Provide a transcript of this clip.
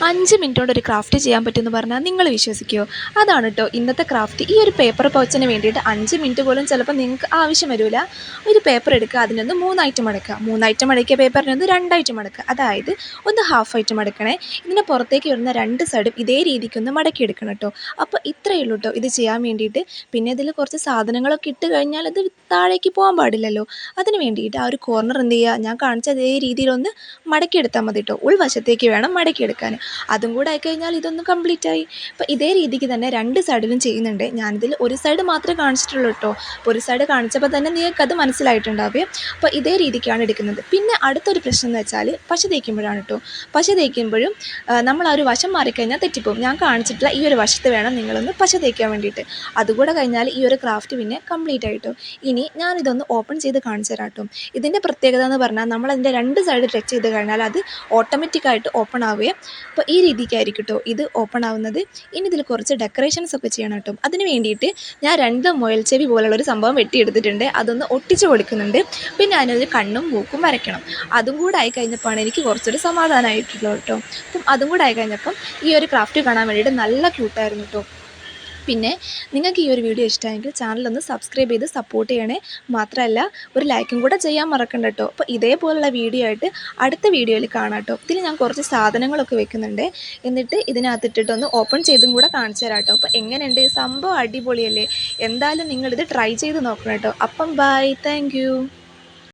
5 minute കൊണ്ട് ഒരു craft ചെയ്യാൻ പറ്റുമെന്ന് പറഞ്ഞാൽ നിങ്ങൾ വിശ്വസിക്കുമോ? അതാണ് കേട്ടോ ഇന്നത്തെ ക്രാഫ്റ്റ്. ഈ ഒരു പേപ്പർ പൗച്ചിന് വേണ്ടിയിട്ട് 5 മിനിറ്റ് പോലും ചിലപ്പോൾ നിങ്ങൾക്ക് ആവശ്യം വരില്ല. ഒരു പേപ്പർ എടുക്കുക, അതിനൊന്ന് 3 ഐറ്റം മടക്കുക. 3 ഐറ്റം മടക്കിയ പേപ്പറിനൊന്ന് 2 ഐറ്റം മടക്കുക. അതായത് ഒന്ന് ഹാഫ് ഐറ്റം മടക്കണേ. ഇതിന് പുറത്തേക്ക് വരുന്ന 2 സൈഡും ഇതേ രീതിക്കൊന്ന് മടക്കിയെടുക്കണം കേട്ടോ. അപ്പോൾ ഇത്രയേ ഉള്ളൂ കേട്ടോ ഇത് ചെയ്യാൻ വേണ്ടിയിട്ട്. പിന്നെ ഇതിൽ കുറച്ച് സാധനങ്ങളൊക്കെ ഇട്ട് കഴിഞ്ഞാൽ അത് താഴേക്ക് പോകാൻ പാടില്ലല്ലോ. അതിന് വേണ്ടിയിട്ട് ആ ഒരു കോർണർ എന്ത് ചെയ്യുക, ഞാൻ കാണിച്ച അതേ രീതിയിലൊന്ന് മടക്കിയെടുത്താൽ മതി കേട്ടോ. ഉൾവശത്തേക്ക് വേണം മടക്കിയെടുക്കാൻ. അതും കൂടെ ആയിക്കഴിഞ്ഞാൽ ഇതൊന്ന് കംപ്ലീറ്റ് ആയി. അപ്പോൾ ഇതേ രീതിക്ക് തന്നെ 2 സൈഡിലും ചെയ്യുന്നുണ്ട്. ഞാനിതിൽ ഒരു സൈഡ് മാത്രമേ കാണിച്ചിട്ടുള്ളൂ കേട്ടോ. അപ്പോൾ ഒരു സൈഡ് കാണിച്ചപ്പോൾ തന്നെ നിങ്ങൾക്കത് മനസ്സിലായിട്ടുണ്ടാവേ. അപ്പോൾ ഇതേ രീതിക്കാണ് എടുക്കുന്നത്. പിന്നെ അടുത്തൊരു പ്രശ്നം എന്ന് വെച്ചാൽ പശ തേക്കുമ്പോഴാണ് കേട്ടോ. പശ തേക്കുമ്പോഴും നമ്മൾ ആ ഒരു വശം മാറിക്കഴിഞ്ഞാൽ തെറ്റിപ്പോകും. ഞാൻ കാണിച്ചിട്ടുള്ള ഈ ഒരു വശത്ത് വേണം നിങ്ങളൊന്ന് പശ തേക്കാൻ വേണ്ടിയിട്ട്. അതുകൂടെ കഴിഞ്ഞാൽ ഈ ഒരു ക്രാഫ്റ്റ് പിന്നെ കംപ്ലീറ്റ് ആയിട്ടോ. ഇനി ഞാനിതൊന്ന് ഓപ്പൺ ചെയ്ത് കാണിച്ചു തരാം കേട്ടോ. ഇതിൻ്റെ പ്രത്യേകത എന്ന് പറഞ്ഞാൽ നമ്മളതിൻ്റെ 2 സൈഡ് ടച്ച് ചെയ്ത് കഴിഞ്ഞാൽ അത് ഓട്ടോമാറ്റിക്കായിട്ട് ഓപ്പൺ ആവുകയും അപ്പോൾ ഈ രീതിക്കായിരിക്കും കേട്ടോ ഇത് ഓപ്പൺ ആവുന്നത്. ഇനി ഇതിൽ കുറച്ച് ഡെക്കറേഷൻസ് ഒക്കെ ചെയ്യണം കേട്ടോ. അതിന് വേണ്ടിയിട്ട് ഞാൻ 2 മുയൽ ചെവി പോലുള്ളൊരു സംഭവം വെട്ടിയെടുത്തിട്ടുണ്ട്. അതൊന്ന് ഒട്ടിച്ച് കൊടുക്കുന്നുണ്ട്. പിന്നെ അതിനൊരു കണ്ണും മൂക്കും വരയ്ക്കണം. അതും കൂടെ ആയി കഴിഞ്ഞപ്പോഴാണ് എനിക്ക് കുറച്ചൊരു സമാധാനമായിട്ടുള്ളൂ കേട്ടോ. അപ്പം അതും കൂടെ ആയി കഴിഞ്ഞപ്പം ഈ ഒരു ക്രാഫ്റ്റ് കാണാൻ വേണ്ടിയിട്ട് നല്ല ക്യൂട്ടായിരുന്നു കേട്ടോ. പിന്നെ നിങ്ങൾക്ക് ഈ ഒരു വീഡിയോ ഇഷ്ടമായെങ്കിൽ ചാനലൊന്ന് സബ്സ്ക്രൈബ് ചെയ്ത് സപ്പോർട്ട് ചെയ്യണേ. മാത്രമല്ല ഒരു ലൈക്കും കൂടെ ചെയ്യാൻ മറക്കണ്ട കേട്ടോ. അപ്പോൾ ഇതേപോലുള്ള വീഡിയോ ആയിട്ട് അടുത്ത വീഡിയോയിൽ കാണാം കേട്ടോ. ഇതിൽ ഞാൻ കുറച്ച് സാധനങ്ങളൊക്കെ വെക്കുന്നുണ്ട്. എന്നിട്ട് ഇതിനകത്തിട്ടിട്ടൊന്ന് ഓപ്പൺ ചെയ്തും കൂടെ കാണിച്ചു തരാം കേട്ടോ. അപ്പോൾ എങ്ങനെയുണ്ട് സംഭവം? അടിപൊളിയല്ലേ? എന്തായാലും നിങ്ങളിത് ട്രൈ ചെയ്ത് നോക്കണം കേട്ടോ. അപ്പം ബൈ, താങ്ക് യു.